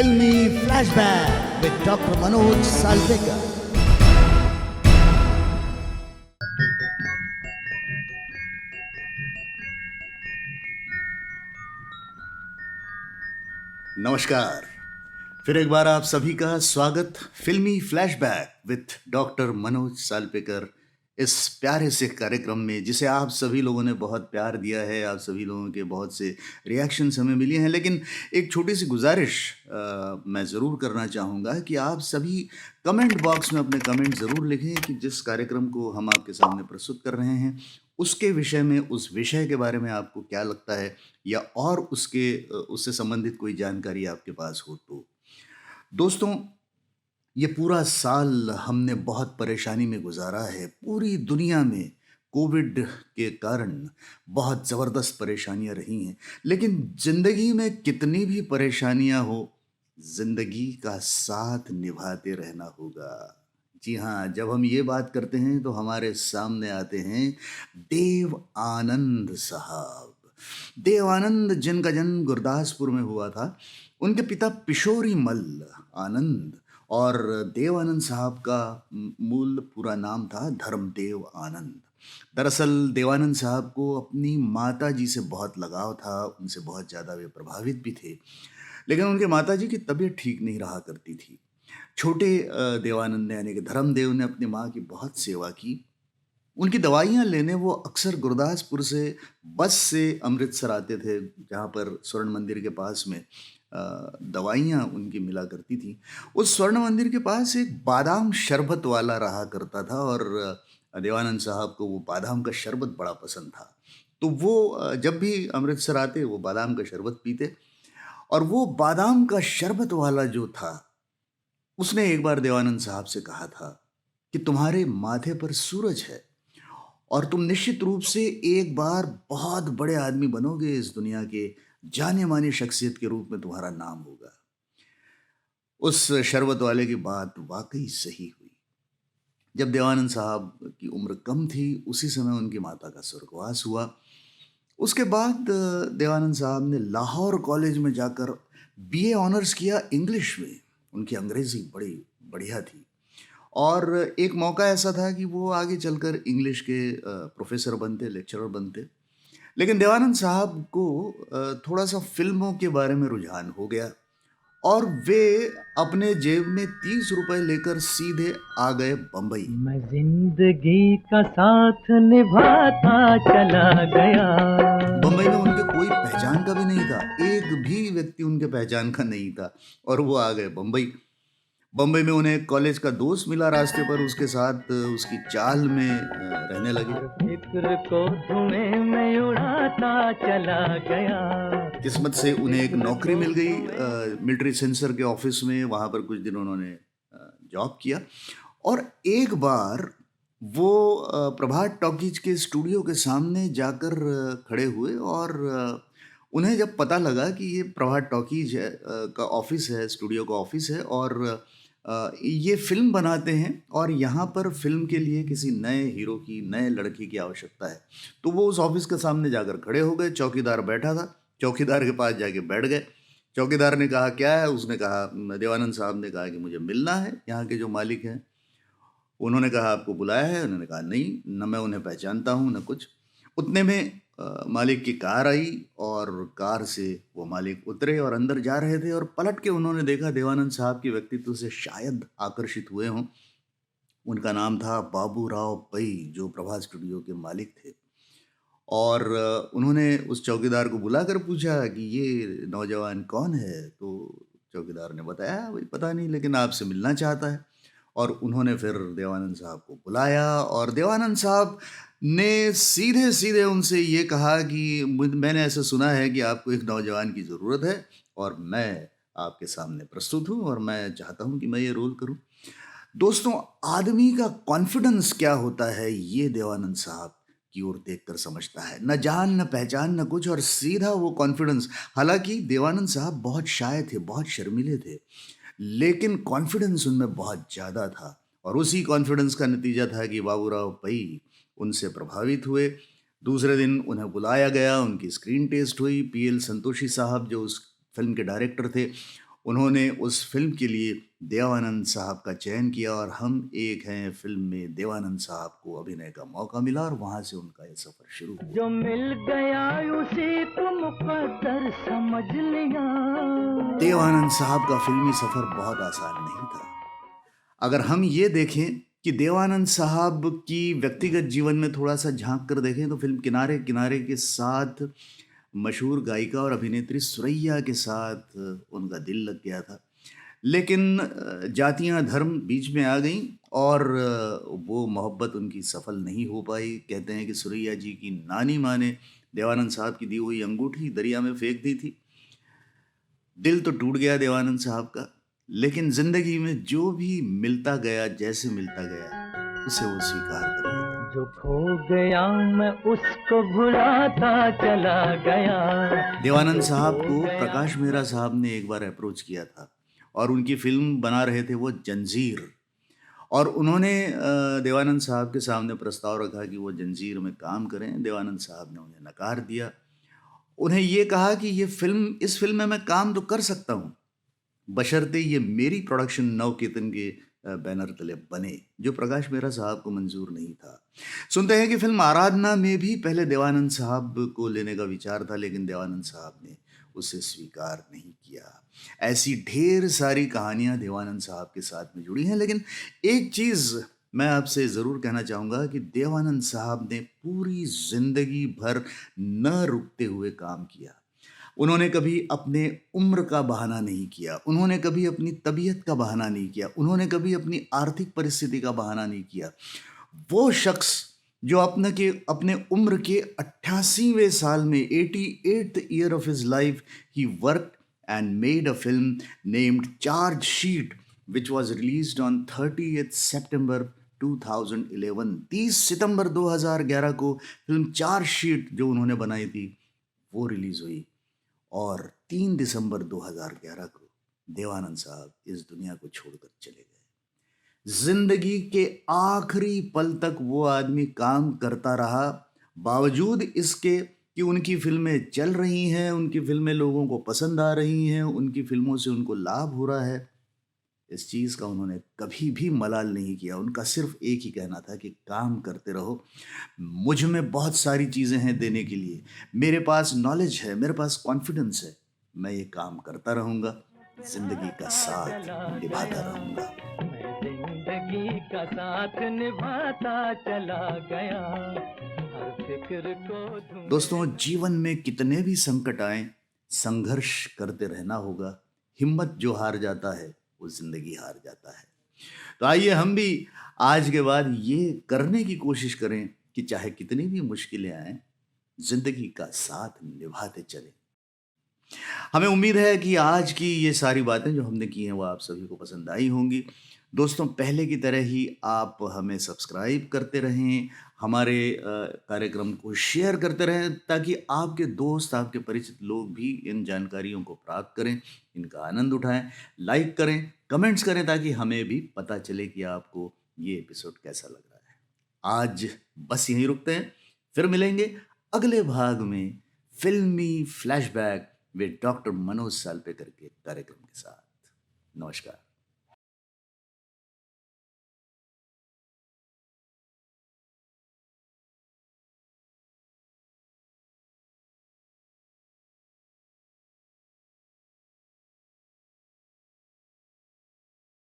Filmy Flashback with Dr. Manoj Salvekar. नमस्कार। फिर एक बार आप सभी का स्वागत फिल्मी फ्लैशबैक विथ डॉक्टर मनोज सालपेकर इस प्यारे से कार्यक्रम में, जिसे आप सभी लोगों ने बहुत प्यार दिया है। आप सभी लोगों के बहुत से रिएक्शंस हमें मिले हैं, लेकिन एक छोटी सी गुजारिश मैं ज़रूर करना चाहूँगा कि आप सभी कमेंट बॉक्स में अपने कमेंट ज़रूर लिखें कि जिस कार्यक्रम को हम आपके सामने प्रस्तुत कर रहे हैं उसके विषय में, उस विषय के बारे में आपको क्या लगता है, या और उससे संबंधित कोई जानकारी आपके पास हो तो। दोस्तों, ये पूरा साल हमने बहुत परेशानी में गुजारा है। पूरी दुनिया में कोविड के कारण बहुत ज़बरदस्त परेशानियां रही हैं, लेकिन ज़िंदगी में कितनी भी परेशानियां हो, ज़िंदगी का साथ निभाते रहना होगा। जी हाँ, जब हम ये बात करते हैं तो हमारे सामने आते हैं देव आनंद साहब। देव आनंद, जिनका जन्म गुरदासपुर में हुआ था, उनके पिता पिशोरी मल आनंद, और देवानंद साहब का मूल पूरा नाम था धर्मदेव आनंद। दरअसल देवानंद साहब को अपनी माता जी से बहुत लगाव था, उनसे बहुत ज़्यादा वे प्रभावित भी थे, लेकिन उनके माता जी की तबीयत ठीक नहीं रहा करती थी। छोटे देवानंद ने, यानी कि धर्मदेव ने, अपनी माँ की बहुत सेवा की। उनकी दवाइयाँ लेने वो अक्सर गुरदासपुर से बस से अमृतसर आते थे, जहाँ पर स्वर्ण मंदिर के पास में दवाइयाँ उनकी मिला करती थी। उस स्वर्ण मंदिर के पास एक बादाम शरबत वाला रहा करता था, और देवानंद साहब को वो बादाम का शरबत बड़ा पसंद था। तो वो जब भी अमृतसर आते वो बादाम का शरबत पीते, और वो बादाम का शरबत वाला जो था, उसने एक बार देवानंद साहब से कहा था कि तुम्हारे माथे पर सूरज है और तुम निश्चित रूप से एक बार बहुत बड़े आदमी बनोगे, इस दुनिया के जाने मानी शख्सियत के रूप में तुम्हारा नाम होगा। उस शरबत वाले की बात वाकई सही हुई। जब देवानंद साहब की उम्र कम थी, उसी समय उनकी माता का स्वर्गवास हुआ। उसके बाद देवानंद साहब ने लाहौर कॉलेज में जाकर बीए ऑनर्स किया इंग्लिश में। उनकी अंग्रेज़ी बड़ी बढ़िया थी, और एक मौका ऐसा था कि वो आगे चलकर इंग्लिश के प्रोफेसर बनते, लेक्चरर बनते। लेकिन देवानंद साहब को थोड़ा-सा फ़िल्मों के बारे में रुझान हो गया, और वे अपने जेब में ₹30 लेकर सीधे आ गए बम्बई। मैं जिंदगी का साथ निभाता चला गया। बम्बई में उनके कोई पहचान का भी नहीं था, एक भी व्यक्ति उनके पहचान का नहीं था, और वो आ गए बम्बई। बम्बई में उन्हें कॉलेज का दोस्त मिला रास्ते पर, उसके साथ उसकी चाल में रहने लगे। हर फिक्र को धुएं में उड़ाता चला गया। किस्मत से उन्हें एक फिक्र नौकरी को मिल गई धुएं मिलिट्री सेंसर के ऑफिस में। वहाँ पर कुछ दिन उन्होंने जॉब किया, और एक बार वो प्रभात टॉकीज के स्टूडियो के सामने जाकर खड़े हुए, और उन्हें जब पता लगा कि ये प्रभात टॉकीज है का ऑफिस है, स्टूडियो का ऑफिस है, और ये फिल्म बनाते हैं, और यहाँ पर फिल्म के लिए किसी नए हीरो की, नए लड़के की आवश्यकता है। तो वो उस ऑफिस के सामने जाकर खड़े हो गए। चौकीदार बैठा था, चौकीदार के पास जाके बैठ गए। चौकीदार ने कहा क्या है, उसने कहा, देवानंद साहब ने कहा कि मुझे मिलना है यहाँ के जो मालिक हैं। उन्होंने कहा आपको बुलाया है? उन्होंने कहा नहीं, न मैं उन्हें पहचानता हूँ न कुछ। उतने में मालिक की कार आई, और कार से वो मालिक उतरे और अंदर जा रहे थे, और पलट के उन्होंने देखा देवानंद साहब के व्यक्तित्व से शायद आकर्षित हुए हों। उनका नाम था बाबू राव पई, जो प्रभा स्टूडियो के मालिक थे। और उन्होंने उस चौकीदार को बुलाकर पूछा कि ये नौजवान कौन है? तो चौकीदार ने बताया, भाई पता नहीं, लेकिन आपसे मिलना चाहता है। और उन्होंने फिर देवानंद साहब को बुलाया, और देवानंद साहब ने सीधे-सीधे उनसे ये कहा कि मैंने ऐसा सुना है कि आपको एक नौजवान की ज़रूरत है, और मैं आपके सामने प्रस्तुत हूँ, और मैं चाहता हूँ कि मैं ये रोल करूँ। दोस्तों, आदमी का कॉन्फिडेंस क्या होता है, ये देवानंद साहब की ओर देखकर समझता है। न जान, न पहचान, न कुछ, और सीधा वो कॉन्फिडेंस। हालाँकि देवानंद साहब बहुत शाय थे, बहुत शर्मीले थे, लेकिन कॉन्फिडेंस उनमें बहुत ज़्यादा था, और उसी कॉन्फिडेंस का नतीजा था कि बाबूराव पई उनसे प्रभावित हुए। दूसरे दिन उन्हें बुलाया गया, उनकी स्क्रीन टेस्ट हुई। पीएल संतोषी साहब, जो उस फ़िल्म के डायरेक्टर थे, उन्होंने उस फिल्म के लिए देवानंद साहब का चयन किया और हम एक हैं फिल्म में देवानंद साहब को अभिनय का मौका मिला और वहाँ से उनका ये सफ़र शुरू हुआ। जो मिल गया उसी को मुकद्दर समझ लिया। देवानंद साहब का फिल्मी सफ़र बहुत आसान नहीं था। अगर हम ये देखें कि देवानंद साहब की व्यक्तिगत जीवन में थोड़ा सा झांक कर देखें तो फिल्म किनारे किनारे के साथ मशहूर गायिका और अभिनेत्री सुरैया के साथ उनका दिल लग गया था। लेकिन जातियां धर्म बीच में आ गईं और वो मोहब्बत उनकी सफल नहीं हो पाई। कहते हैं कि सुरैया जी की नानी माँ ने देवानंद साहब की दी हुई अंगूठी दरिया में फेंक दी थी। दिल तो टूट गया देवानंद साहब का, लेकिन जिंदगी में जो भी मिलता गया, जैसे मिलता गया, उसे वो स्वीकार कर लेते। जो खो गया मैं उसको भुलाता चला गया। देवानंद साहब को प्रकाश मेहरा साहब ने एक बार अप्रोच किया था और उनकी फिल्म बना रहे थे वो जंजीर, और उन्होंने देवानंद साहब के सामने प्रस्ताव रखा कि वो जंजीर में काम करें। देवानंद साहब ने उन्हें नकार दिया। उन्हें ये कहा कि इस फिल्म में मैं काम तो कर सकता हूँ, बशर्ते ये मेरी प्रोडक्शन नवकेतन के बैनर तले बने, जो प्रकाश मेहरा साहब को मंजूर नहीं था। सुनते हैं कि फिल्म आराधना में भी पहले देवानंद साहब को लेने का विचार था, लेकिन देवानंद साहब ने उसे स्वीकार नहीं किया। ऐसी ढेर सारी कहानियां देवानंद साहब के साथ में जुड़ी हैं, लेकिन एक चीज़ मैं आपसे ज़रूर कहना चाहूँगा कि देवानंद साहब ने पूरी जिंदगी भर न रुकते हुए काम किया। उन्होंने कभी अपने उम्र का बहाना नहीं किया, उन्होंने कभी अपनी तबीयत का बहाना नहीं किया, उन्होंने कभी अपनी आर्थिक परिस्थिति का बहाना नहीं किया। वो शख्स जो अपने उम्र के 88वें साल में 88th year of his life he worked and made a film named Charge Sheet, which was released on 30th September 2011। 30 सितंबर 2011 को फिल्म चार्ज शीट जो उन्होंने बनाई थी वो रिलीज हुई, और 3 दिसंबर 2011 को देवानंद साहब इस दुनिया को छोड़कर चले गए। जिंदगी के आखिरी पल तक वो आदमी काम करता रहा, बावजूद इसके कि उनकी फिल्में चल रही हैं, उनकी फिल्में लोगों को पसंद आ रही हैं, उनकी फिल्मों से उनको लाभ हो रहा है। इस चीज़ का उन्होंने कभी भी मलाल नहीं किया। उनका सिर्फ एक ही कहना था कि काम करते रहो, मुझ में बहुत सारी चीज़ें हैं देने के लिए, मेरे पास नॉलेज है, मेरे पास कॉन्फिडेंस है, मैं ये काम करता रहूँगा, जिंदगी का साथ निभाता रहूँगा। मैं जिंदगी का साथ निभाता चला गया, हर फिक्र को दोस्तों, जीवन में कितने भी संकट आए, संघर्ष करते रहना होगा। हिम्मत जो हार जाता है वो जिंदगी हार जाता है। तो आइए हम भी आज के बाद ये करने की कोशिश करें कि चाहे कितनी भी मुश्किलें आएं, जिंदगी का साथ निभाते चलें। हमें उम्मीद है कि आज की ये सारी बातें जो हमने की हैं वो आप सभी को पसंद आई होंगी। दोस्तों, पहले की तरह ही आप हमें सब्सक्राइब करते रहें, हमारे कार्यक्रम को शेयर करते रहें, ताकि आपके दोस्त, आपके परिचित लोग भी इन जानकारियों को प्राप्त करें, इनका आनंद उठाएं। लाइक करें, कमेंट्स करें, ताकि हमें भी पता चले कि आपको ये एपिसोड कैसा लग रहा है। आज बस यहीं रुकते हैं, फिर मिलेंगे अगले भाग में फिल्मी फ्लैशबैक विद डॉक्टर मनोज सालपेकर के कार्यक्रम के साथ। नमस्कार।